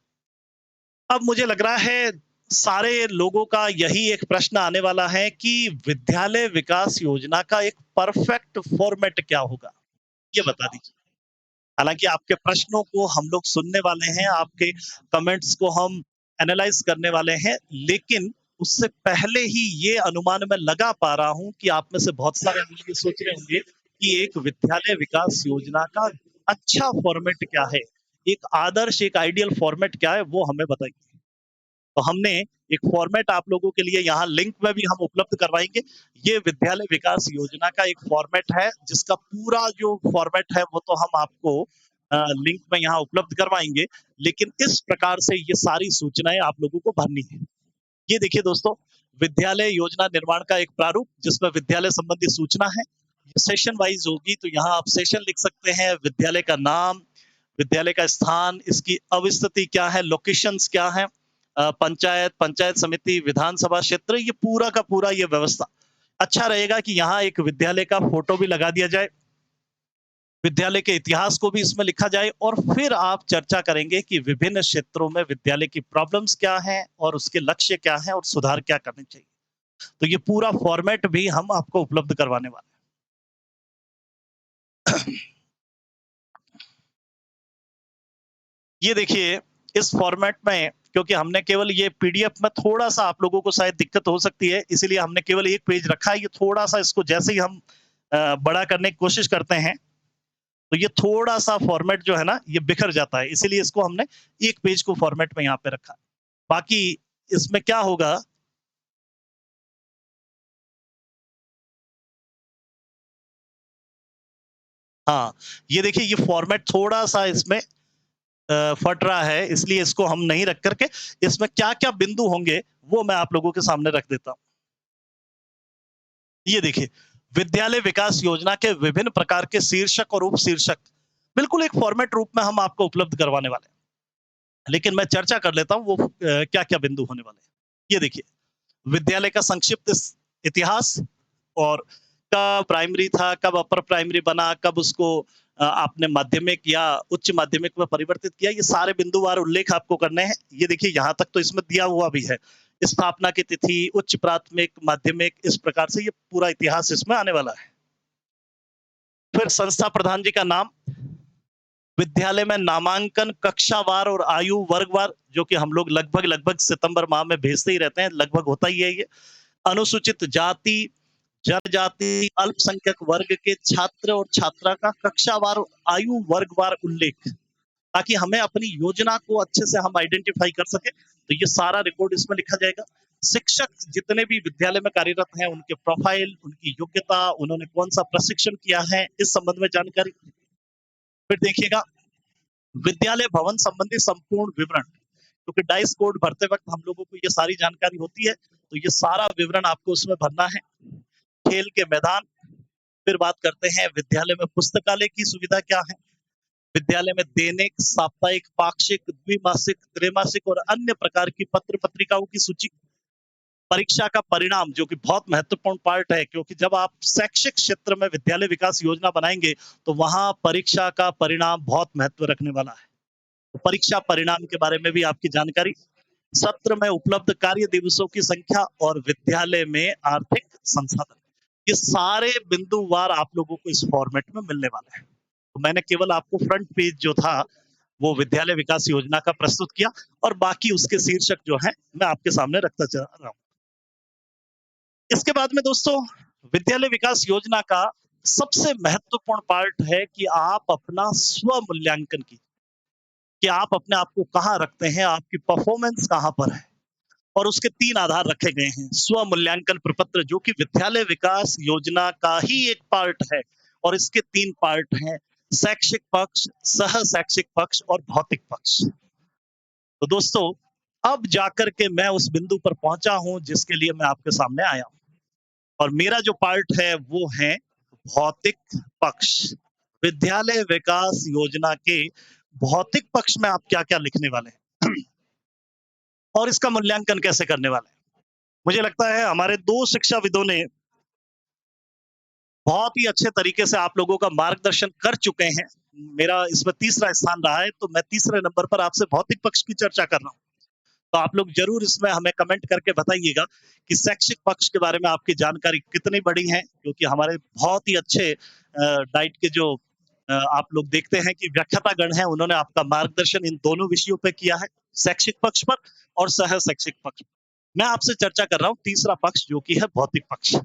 अब मुझे लग रहा है सारे लोगों का यही एक प्रश्न आने वाला है कि विद्यालय विकास योजना का एक परफेक्ट फॉर्मेट क्या होगा? ये बता दीजिए। हालाँकि आपके प्रश्नों को हम लोग सुनने वाले हैं, आपके कमेंट्स को हम एनालाइज़ करने वाले हैं, लेकिन उससे पहले ही ये अनुमान मैं लगा पा रहा हूँ कि आप में से बहुत सारे लोग ये सोच रहे होंगे कि एक विद्यालय विकास योजना का अच्छा फॉर्मेट क्या है? एक आदर्श, एक आइडियल फॉर्मेट क्या है, वो हमें बताइए। तो हमने एक फॉर्मेट आप लोगों के लिए यहाँ लिंक में भी हम उपलब्ध करवाएँगे। ये विद्यालय विकास योजना का एक फॉर्मेट है, जिसका पूरा जो फॉर्मेट है वो तो हम आपको लिंक में यहाँ उपलब्ध करवाएँगे, लेकिन इस प्रकार से ये सारी सूचनाएँ आप लोगों को भरनी है। ये देखिए दोस्तों, विद्यालय योजना निर्माण का एक प्रारूप जिसमें विद्यालय संबंधी सूचना है। ये सेशन वाइज़ होगी तो यहाँ आप सेशन लिख सकते हैं, विद्यालय का नाम, विद्यालय का स्थान, इसकी अवस्थिति क्या है, लोकेशंस क्या हैं, पंचायत, पंचायत समिति, विधानसभा क्षेत्र, ये पूरा का पूरा ये व्यवस्था। अच्छा रहेगा कि यहाँ एक विद्यालय का फोटो भी लगा दिया जाए, विद्यालय के इतिहास को भी इसमें लिखा जाए और फिर आप चर्चा करेंगे कि विभिन्न क्षेत्रों में विद्यालय की प्रॉब्लम्स क्या हैं और उसके लक्ष्य क्या हैं और सुधार क्या करने चाहिए। तो ये पूरा फॉर्मेट भी हम आपको उपलब्ध करवाने वाले हैं। ये देखिए, इस फॉर्मेट में क्योंकि हमने केवल ये पीडीएफ में थोड़ा-सा आप लोगों को शायद दिक्कत हो सकती है, इसीलिए हमने केवल 1 पेज रखा है। ये थोड़ा-सा इसको जैसे ही हम बड़ा करने की कोशिश करते हैं, तो ये थोड़ा-सा फॉर्मेट जो है ना, ये बिखर जाता है। इसीलिए इसको हमने 1 पेज को फॉर्मेट में यहाँ पे रखा है। बाकी इसमें क्या होगा। हाँ, ये देखिए ये फॉर्मेट थोड़ा-सा इसमें फट रहा है, इसलिए इसको हम नहीं रख कर के इसमें क्या-क्या बिंदु होंगे, वो मैं आप लोगों के सामने रख देता हूँ। ये देखिए, विद्यालय विकास योजना के विभिन्न प्रकार के शीर्षक और उपशीर्षक, बिल्कुल एक फॉर्मेट रूप में हम आपको उपलब्ध करवाने वाले हैं। लेकिन मैं चर्चा कर लेता हूँ वो क्या-क्या बिंदु होने वाले हैं। ये देखिए, विद्यालय का संक्षिप्त इतिहास, और कब प्राइमरी था, कब अपर प्राइमरी बना, कब उसको आपने माध्यमिक या उच्च माध्यमिक में परिवर्तित किया, ये सारे बिंदुवार उल्लेख आपको करने हैं। ये देखिए यहाँ तक तो इसमें दिया हुआ भी है। स्थापना की तिथि, उच्च प्राथमिक, माध्यमिक, इस प्रकार से ये पूरा इतिहास इसमें आने वाला है। फिर संस्था प्रधान जी का नाम, विद्यालय में नामांकन कक्षावार और आयु वर्गवार, जो कि हम लोग लगभग सितंबर माह में भेजते ही रहते हैं, लगभग होता ही है ये। अनुसूचित जाति, जनजाति, अल्पसंख्यक वर्ग के छात्र और छात्रा का कक्षावार और आयु वर्गवार उल्लेख, ताकि हमें अपनी योजना को अच्छे से हम आइडेंटिफाई कर सके। तो ये सारा रिकॉर्ड इसमें लिखा जाएगा। शिक्षक जितने भी विद्यालय में कार्यरत हैं, उनके प्रोफाइल, उनकी योग्यता, उन्होंने कौन सा प्रशिक्षण किया है, इस संबंध में जानकारी। फिर देखिएगा विद्यालय भवन संबंधी संपूर्ण विवरण, क्योंकि डाइस कोड भरते वक्त हम लोगों को ये सारी जानकारी होती है, तो ये सारा विवरण आपको उसमें भरना है। खेल के मैदान, फिर बात करते हैं विद्यालय में पुस्तकालय की सुविधा क्या है, विद्यालय में दैनिक, साप्ताहिक, पाक्षिक, द्विमासिक, त्रैमासिक और अन्य प्रकार की पत्र पत्रिकाओं की सूची, परीक्षा का परिणाम, जो कि बहुत महत्वपूर्ण पार्ट है, क्योंकि जब आप शैक्षिक क्षेत्र में विद्यालय विकास योजना बनाएंगे तो वहां परीक्षा का परिणाम बहुत महत्व रखने वाला है। तो परीक्षा परिणाम के बारे में भी आपकी जानकारी, सत्र में उपलब्ध कार्य दिवसों की संख्या और विद्यालय में आर्थिक संसाधन, ये सारे बिंदुवार आप लोगों को इस फॉर्मेट में मिलने वाले हैं। तो मैंने केवल आपको फ्रंट पेज जो था वो विद्यालय विकास योजना का प्रस्तुत किया, और बाकी उसके शीर्षक जो है मैं आपके सामने रखता चला रहा हूं। इसके बाद में दोस्तों, विद्यालय विकास योजना का सबसे महत्वपूर्ण पार्ट है कि आप अपना स्व मूल्यांकन कीजिए, कि आप अपने आप को कहाँ रखते हैं, आपकी परफॉर्मेंस कहाँ पर है। और उसके 3 आधार रखे गए हैं। स्व मूल्यांकन प्रपत्र, जो कि विद्यालय विकास योजना का ही एक पार्ट है, और इसके 3 पार्ट हैं: शैक्षिक पक्ष, सह शैक्षिक पक्ष और भौतिक पक्ष। तो दोस्तों, अब जाकर के मैं उस बिंदु पर पहुंचा हूं जिसके लिए मैं आपके सामने आया हूं, और मेरा जो पार्ट है वो है भौतिक पक्ष। विद्यालय विकास योजना के भौतिक पक्ष में आप क्या-क्या लिखने वाले हैं और इसका मूल्यांकन कैसे करने वाले हैं। मुझे लगता है हमारे 2 शिक्षाविदों ने बहुत ही अच्छे तरीके से आप लोगों का मार्गदर्शन कर चुके हैं। मेरा इसमें तीसरा स्थान रहा है, तो मैं तीसरे नंबर पर आपसे भौतिक पक्ष की चर्चा कर रहा हूँ। तो आप लोग जरूर इसमें हमें कमेंट करके बताइएगा कि शैक्षिक पक्ष के बारे में आपकी जानकारी कितनी बड़ी है, क्योंकि हमारे बहुत ही अच्छे डाइट के जो आप लोग देखते हैं कि व्याख्यातागण हैं, उन्होंने आपका मार्गदर्शन इन दोनों विषयों पे किया है, शैक्षिक पक्ष पर और सह शैक्षिक पक्ष। मैं आपसे चर्चा कर रहा हूँ तीसरा पक्ष, जो कि है भौतिक पक्ष।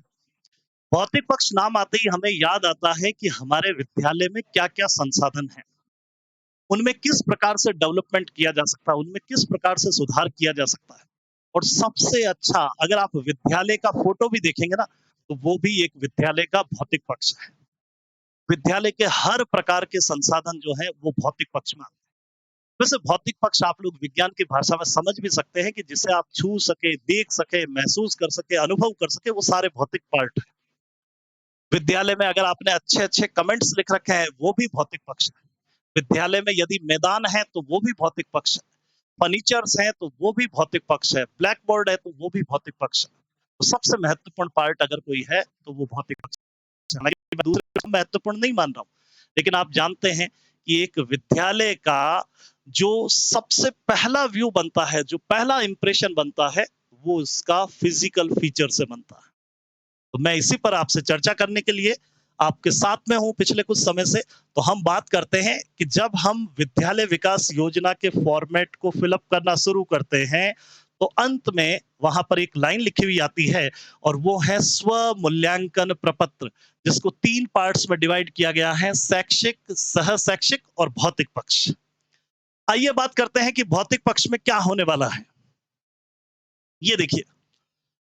भौतिक पक्ष नाम आते ही हमें याद आता है कि हमारे विद्यालय में क्या-क्या संसाधन हैं, उनमें किस प्रकार से डेवलपमेंट किया जा सकता है, उनमें किस प्रकार से सुधार किया जा सकता है। और सबसे अच्छा, अगर आप विद्यालय का फोटो भी देखेंगे ना, तो वो भी एक विद्यालय का भौतिक पक्ष है। विद्यालय के हर प्रकार के संसाधन जो है वो भौतिक पक्ष में आते हैं। वैसे भौतिक पक्ष आप लोग विज्ञान की भाषा में समझ भी सकते हैं कि जिसे आप छू सके, देख सके, महसूस कर सके, अनुभव कर सके, वो सारे भौतिक पार्ट है। विद्यालय में अगर आपने अच्छे-अच्छे कमेंट्स लिख रखे हैं, वो भी भौतिक पक्ष है। विद्यालय में यदि मैदान है तो वो भी भौतिक पक्ष है, फर्नीचर्स हैं तो वो भी भौतिक पक्ष है, ब्लैक बोर्ड है तो वो भी भौतिक पक्ष है। तो सबसे महत्वपूर्ण पार्ट अगर कोई है तो वो भौतिक पक्ष है। हालांकि मैं दूसरे को महत्वपूर्ण नहीं मान रहा हूँ, लेकिन आप जानते हैं कि एक विद्यालय का जो सबसे पहला व्यू बनता है, जो पहला इंप्रेशन बनता है, वो उसका फिजिकल फीचर से बनता है। तो मैं इसी पर आपसे चर्चा करने के लिए आपके साथ में हूं पिछले कुछ समय से। तो हम बात करते हैं कि जब हम विद्यालय विकास योजना के फॉर्मेट को फिलअप करना शुरू करते हैं, तो अंत में वहां पर एक लाइन लिखी हुई आती है, और वो है स्व मूल्यांकन प्रपत्र, जिसको 3 पार्ट्स में डिवाइड किया गया है: शैक्षिक, सह शैक्षिक और भौतिक पक्ष। आइए बात करते हैं कि भौतिक पक्ष में क्या होने वाला है। ये देखिए,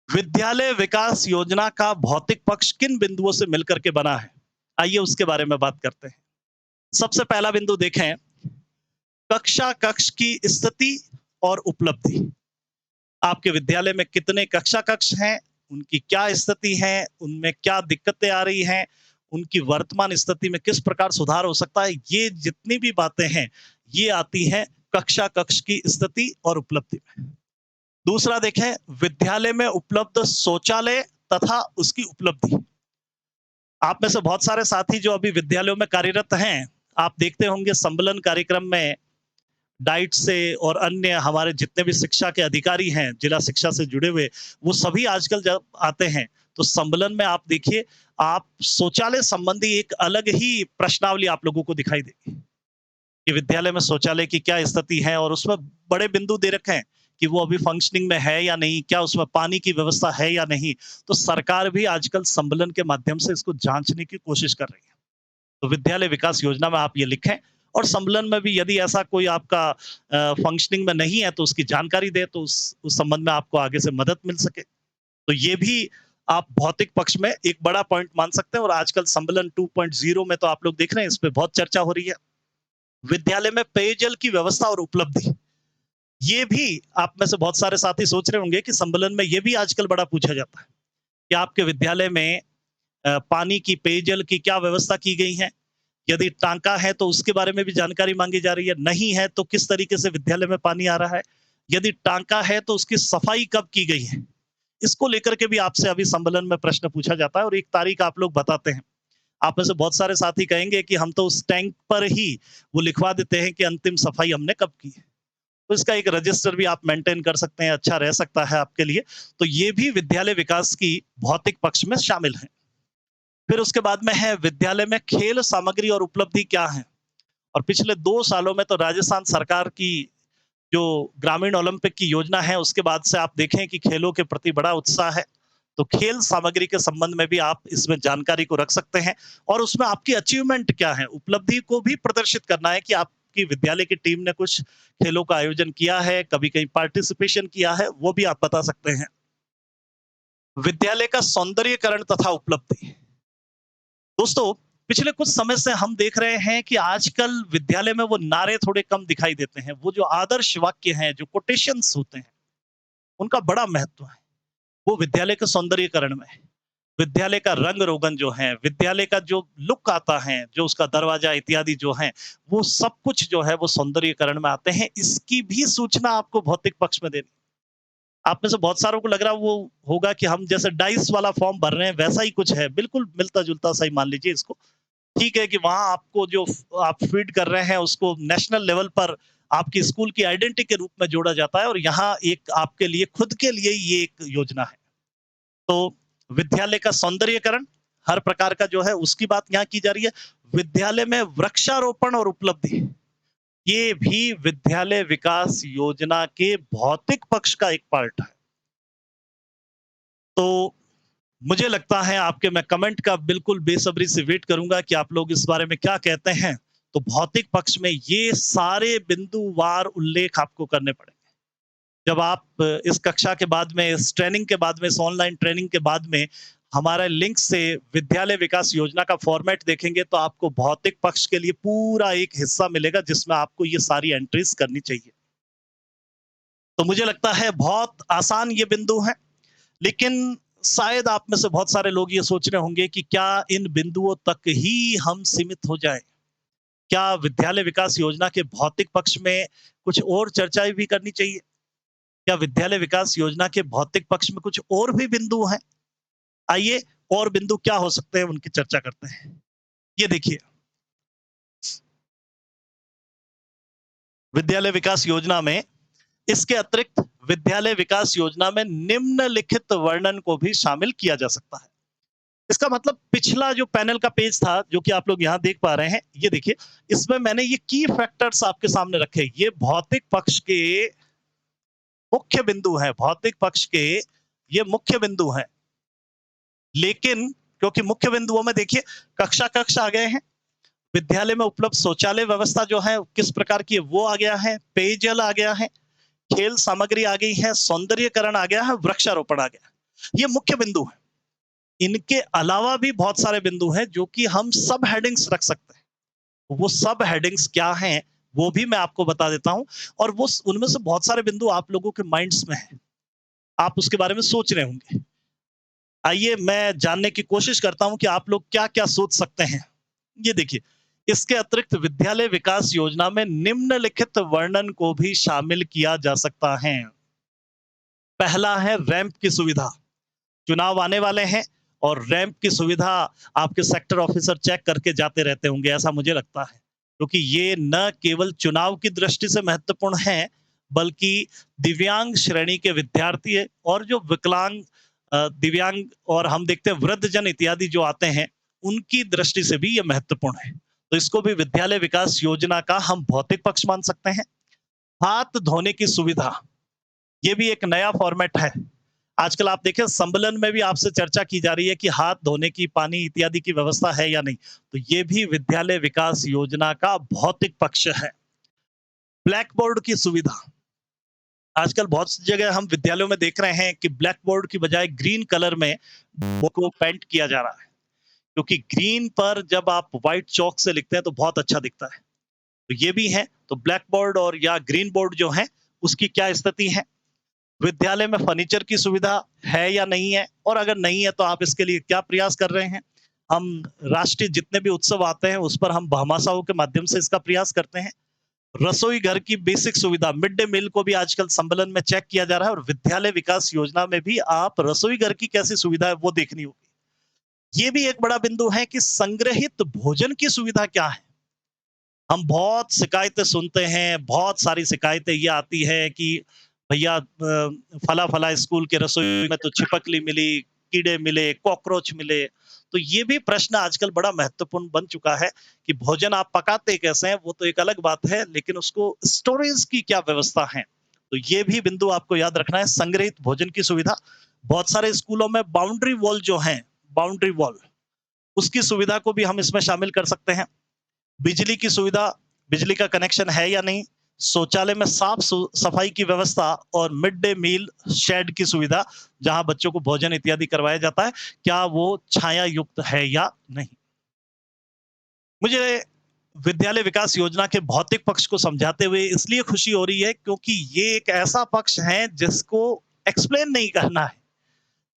विद्यालय विकास योजना का भौतिक पक्ष किन बिंदुओं से मिलकर के बना है, आइए उसके बारे में बात करते हैं। सबसे पहला बिंदु देखें, कक्षा कक्ष की स्थिति और उपलब्धि। आपके विद्यालय में कितने कक्षा कक्ष हैं, उनकी क्या स्थिति है, उनमें क्या दिक्कतें आ रही हैं, उनकी वर्तमान स्थिति में किस प्रकार सुधार हो सकता है, ये जितनी भी बातें हैं ये आती हैं कक्षा कक्ष की स्थिति और उपलब्धि में। दूसरा देखें, विद्यालय में उपलब्ध शौचालय तथा उसकी उपलब्धि। आप में से बहुत सारे साथी जो अभी विद्यालयों में कार्यरत हैं, आप देखते होंगे सम्मेलन कार्यक्रम में डाइट से और अन्य हमारे जितने भी शिक्षा के अधिकारी हैं, जिला शिक्षा से जुड़े हुए, वो सभी आजकल जब आते हैं, तो सम्मेलन में आप देखिए, आप शौचालय संबंधी एक अलग ही प्रश्नावली आप लोगों को दिखाई देगी, कि विद्यालय में शौचालय की क्या स्थिति है और उसमें बड़े बिंदु दे रखे हैं, कि वो अभी फंक्शनिंग में है या नहीं, क्या उसमें पानी की व्यवस्था है या नहीं। तो सरकार भी आजकल सम्मेलन के माध्यम से इसको जाँचने की कोशिश कर रही है। तो विद्यालय विकास योजना में आप ये लिखें और सम्मेलन में भी यदि ऐसा कोई आपका फंक्शनिंग में नहीं है तो उसकी जानकारी दें, तो उस संबंध में आपको आगे से मदद मिल सके। तो ये भी आप भौतिक पक्ष में एक बड़ा पॉइंट मान सकते हैं और आजकल सम्मेलन 2.0 में तो आप लोग देख रहे हैं, इस पे बहुत चर्चा हो रही है। विद्यालय में पेयजल की व्यवस्था और उपलब्धि, ये भी आप में से बहुत सारे साथी सोच रहे होंगे कि सम्मेलन में ये भी आजकल बड़ा पूछा जाता है, कि आपके विद्यालय में पानी की, पेयजल की क्या व्यवस्था की गई है? यदि टांका है तो उसके बारे में भी जानकारी मांगी जा रही है, नहीं है तो किस तरीके से विद्यालय में पानी आ रहा है? यदि टांका है तो उसकी सफाई कब की गई है? इसको लेकर के भी आपसे अभी सम्मेलन में प्रश्न पूछा जाता है और एक तारीख आप लोग बताते हैं। आप में से बहुत सारे साथी कहेंगे कि हम तो उस टैंक पर ही वो लिखवा देते हैं कि अंतिम सफाई हमने कब की है। तो इसका एक रजिस्टर भी आप मेंटेन कर सकते हैं, अच्छा रह सकता है आपके लिए। तो ये भी विद्यालय विकास की भौतिक पक्ष में शामिल है। फिर उसके बाद में है विद्यालय में खेल सामग्री और उपलब्धि क्या है? और पिछले 2 सालों में तो राजस्थान सरकार की जो ग्रामीण ओलंपिक की योजना है, उसके बाद से आप देखें कि खेलों के प्रति बड़ा उत्साह है। तो खेल सामग्री के संबंध में भी आप इसमें जानकारी को रख सकते हैं और उसमें आपकी अचीवमेंट क्या है, उपलब्धि को भी प्रदर्शित करना है कि आपकी विद्यालय की टीम ने कुछ खेलों का आयोजन किया है, कभी कहीं पार्टिसिपेशन किया है, वो भी आप बता सकते हैं। विद्यालय का सौंदर्यीकरण तथा उपलब्धि। दोस्तों, पिछले कुछ समय से हम देख रहे हैं कि आजकल विद्यालय में वो नारे थोड़े कम दिखाई देते हैं। वो जो आदर्श वाक्य हैं, जो कोटेशंस होते हैं, उनका बड़ा महत्व है। वो विद्यालय के सौंदर्यीकरण में है। विद्यालय का रंग-रोगन जो है, विद्यालय का जो लुक आता है, जो उसका दरवाजा इत्यादि जो है, वो सब कुछ जो है वो सौंदर्यीकरण में आते हैं। इसकी भी सूचना आपको भौतिक पक्ष में देनी। आप में से बहुत सारों को लग रहा वो होगा कि हम जैसे डाइस वाला फॉर्म भर रहे हैं, वैसा ही कुछ है। बिल्कुल मिलता-जुलता सा ही मान लीजिए इसको। ठीक है कि वहाँ आपको जो आप फीड कर रहे हैं उसको नेशनल लेवल पर आपकी स्कूल की आइडेंटिटी के रूप में जोड़ा जाता है और यहाँ एक आपके लिए खुद के लिए ये एक योजना है। तो विद्यालय का सौंदर्यीकरण हर प्रकार का जो है उसकी बात यहाँ की जा रही है। विद्यालय में वृक्षारोपण और उपलब्धि, ये भी विद्यालय विकास योजना के भौतिक पक्ष का एक पार्ट है। तो मुझे लगता है आपके मैं कमेंट का बिल्कुल बेसब्री से वेट करूंगा कि आप लोग इस बारे में क्या कहते हैं। तो भौतिक पक्ष में ये सारे बिंदुवार उल्लेख आपको करने पड़ेंगे। जब आप इस कक्षा के बाद में, इस ट्रेनिंग के बाद में, इस ऑनलाइन ट्रेनिंग के बाद में हमारे लिंक से विद्यालय विकास योजना का फॉर्मेट देखेंगे तो आपको भौतिक पक्ष के लिए पूरा एक हिस्सा मिलेगा जिसमें आपको ये सारी एंट्रीज करनी चाहिए। तो मुझे लगता है बहुत आसान ये बिंदु है, लेकिन शायद आप में से बहुत सारे लोग ये सोच रहे होंगे कि क्या इन बिंदुओं तक ही हम सीमित हो जाएं? क्या विद्यालय विकास योजना के भौतिक पक्ष में कुछ और चर्चाएं भी करनी चाहिए? क्या विद्यालय विकास योजना के भौतिक पक्ष में कुछ और भी बिंदु हैं? आइए और बिंदु क्या हो सकते हैं उनकी चर्चा करते हैं। ये देखिए, विद्यालय विकास योजना में इसके अतिरिक्त विद्यालय विकास योजना में निम्नलिखित वर्णन को भी शामिल किया जा सकता है। इसका मतलब पिछला जो पैनल का पेज था, जो कि आप लोग यहाँ देख पा रहे हैं, ये देखिए, इसमें मैंने ये की फैक्टर्स आपके सामने रखे। ये भौतिक पक्ष के मुख्य बिंदु हैं, भौतिक पक्ष के ये मुख्य बिंदु हैं। लेकिन क्योंकि मुख्य बिंदुओं में देखिए कक्षा कक्ष आ गए हैं, विद्यालय में उपलब्ध शौचालय व्यवस्था जो है किस प्रकार की है वो आ गया है, पेयजल आ गया है, खेल सामग्री आ गई है, सौंदर्यकरण आ गया है, वृक्षारोपण आ गया। ये मुख्य बिंदु है। इनके अलावा भी बहुत सारे बिंदु हैं जो कि हम सब हेडिंग्स रख सकते हैं। वो सब हेडिंग्स क्या हैं वो भी मैं आपको बता देता हूं और वो उनमें से बहुत सारे बिंदु आप लोगों के माइंड्स में हैं। आप उसके बारे में सोच रहे होंगे। आइए मैं जानने की कोशिश करता हूं कि आप लोग क्या-क्या सोच सकते हैं। ये देखिए, इसके अतिरिक्त विद्यालय विकास योजना में निम्नलिखित वर्णन को भी शामिल किया जा सकता है। पहला है रैंप की सुविधा। चुनाव आने वाले हैं और रैंप की सुविधा आपके सेक्टर ऑफिसर चेक करके जाते रहते होंगे, ऐसा मुझे लगता है। क्योंकि ये न केवल चुनाव की दृष्टि से महत्वपूर्ण है, बल्कि दिव्यांग श्रेणी के विद्यार्थी है और जो विकलांग दिव्यांग और हम देखते हैं वृद्धजन इत्यादि जो आते हैं, उनकी दृष्टि से भी ये महत्वपूर्ण है। तो इसको भी विद्यालय विकास योजना का हम भौतिक पक्ष मान सकते हैं। हाथ धोने की सुविधा, ये भी एक नया फॉर्मेट है। आजकल आप देखें सम्मेलन में भी आपसे चर्चा की जा रही है कि हाथ धोने की, पानी इत्यादि की व्यवस्था है या नहीं। तो ये भी विद्यालय विकास योजना का भौतिक पक्ष है। ब्लैक बोर्ड की सुविधा, आजकल बहुत सी जगह हम विद्यालयों में देख रहे हैं कि ब्लैक बोर्ड की बजाय ग्रीन कलर में को पेंट किया जा रहा है, क्योंकि ग्रीन पर जब आप व्हाइट चौक से लिखते हैं तो बहुत अच्छा दिखता है। तो ये भी है। तो ब्लैक बोर्ड और या ग्रीन बोर्ड जो है, उसकी क्या स्थिति है? विद्यालय में फर्नीचर की सुविधा है या नहीं है? और अगर नहीं है तो आप इसके लिए क्या प्रयास कर रहे हैं? हम राष्ट्रीय जितने भी उत्सव आते हैं उस पर हम भामाशाहों के माध्यम से इसका प्रयास करते हैं। रसोई घर की बेसिक सुविधा, मिड डे मील को भी आजकल सम्मेलन में चेक किया जा रहा है और विद्यालय विकास योजना में भी आप रसोई घर की कैसी सुविधा है वो देखनी होगी। ये भी एक बड़ा बिंदु है कि संग्रहित भोजन की सुविधा क्या है? हम बहुत शिकायतें सुनते हैं, बहुत सारी शिकायतें ये आती है कि भैया फला-फला स्कूल के रसोई में तो छिपकली मिली, कीड़े मिले, कॉकरोच मिले। तो ये भी प्रश्न आजकल बड़ा महत्वपूर्ण बन चुका है कि भोजन आप पकाते कैसे हैं, वो तो एक अलग बात है, लेकिन उसको स्टोरेज की क्या व्यवस्था है? तो ये भी बिंदु आपको याद रखना है, संग्रहित भोजन की सुविधा। बहुत सारे स्कूलों में बाउंड्री वॉल जो हैं, बाउंड्री वॉल, उसकी सुविधा को भी हम इसमें शामिल कर सकते हैं। बिजली की सुविधा, बिजली का कनेक्शन है या नहीं, शौचालय में साफ सफाई की व्यवस्था और मिड डे मील शेड की सुविधा, जहां बच्चों को भोजन इत्यादि करवाया जाता है, क्या वो छाया युक्त है या नहीं। मुझे विद्यालय विकास योजना के भौतिक पक्ष को समझाते हुए इसलिए खुशी हो रही है क्योंकि ये एक ऐसा पक्ष है जिसको एक्सप्लेन नहीं करना है।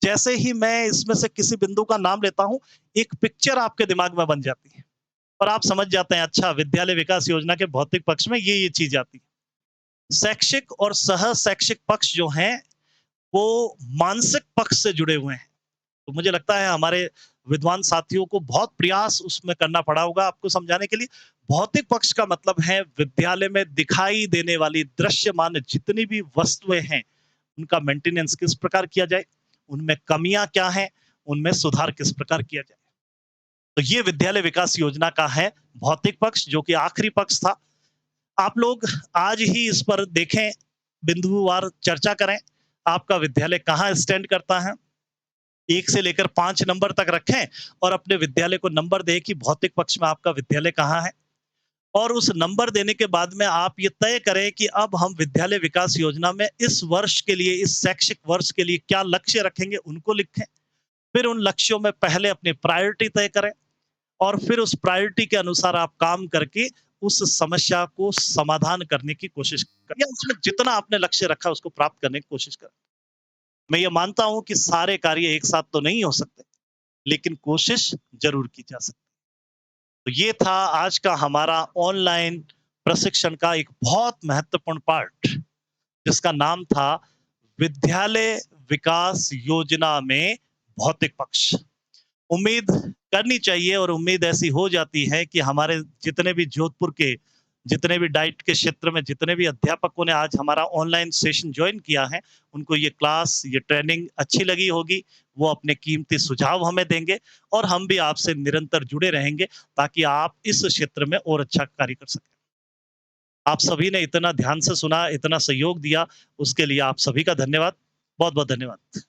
जैसे ही मैं इसमें से किसी बिंदु का नाम लेता हूं, एक पिक्चर आपके दिमाग में बन जाती है और आप समझ जाते हैं, अच्छा विद्यालय विकास योजना के भौतिक पक्ष में ये चीज आती है। शैक्षिक और सह शैक्षिक पक्ष जो हैं, वो मानसिक पक्ष से जुड़े हुए हैं। तो मुझे लगता है हमारे विद्वान साथियों को बहुत प्रयास उसमें करना पड़ा होगा आपको समझाने के लिए। भौतिक पक्ष का मतलब है विद्यालय में दिखाई देने वाली दृश्यमान जितनी भी वस्तुएं हैं, उनका मेंटेनेंस किस प्रकार किया जाए, उनमें कमियां क्या हैं, उनमें सुधार किस प्रकार किया जाए। तो ये विद्यालय विकास योजना का है भौतिक पक्ष, जो कि आखिरी पक्ष था। आप लोग आज ही इस पर देखें, बिंदुवार चर्चा करें, आपका विद्यालय कहाँ स्टैंड करता है, 1 से लेकर 5 नंबर तक रखें और अपने विद्यालय को नंबर दें कि भौतिक पक्ष में आपका विद्यालय कहाँ है। और उस नंबर देने के बाद में आप ये तय करें कि अब हम विद्यालय विकास योजना में इस वर्ष के लिए, इस शैक्षिक वर्ष के लिए क्या लक्ष्य रखेंगे, उनको लिखें। फिर उन लक्ष्यों में पहले अपनी प्रायोरिटी तय करें और फिर उस प्रायोरिटी के अनुसार आप काम करके उस समस्या को समाधान करने की कोशिश करें या उसमें जितना आपने लक्ष्य रखा उसको प्राप्त करने की कोशिश करें। मैं ये मानता हूं कि सारे कार्य एक साथ तो नहीं हो सकते, लेकिन कोशिश जरूर की जा सकती है। तो ये था आज का हमारा ऑनलाइन प्रशिक्षण का एक बहुत महत्वपूर्ण पार्ट, जिसका नाम था विद्यालय विकास योजना में भौतिक पक्ष। उम्मीद करनी चाहिए और उम्मीद ऐसी हो जाती है कि हमारे जितने भी जोधपुर के, जितने भी डाइट के क्षेत्र में जितने भी अध्यापकों ने आज हमारा ऑनलाइन सेशन ज्वाइन किया है, उनको ये क्लास, ये ट्रेनिंग अच्छी लगी होगी। वो अपने कीमती सुझाव हमें देंगे और हम भी आपसे निरंतर जुड़े रहेंगे ताकि आप इस क्षेत्र में और अच्छा कार्य कर सकें। आप सभी ने इतना ध्यान से सुना, इतना सहयोग दिया, उसके लिए आप सभी का धन्यवाद। बहुत-बहुत धन्यवाद।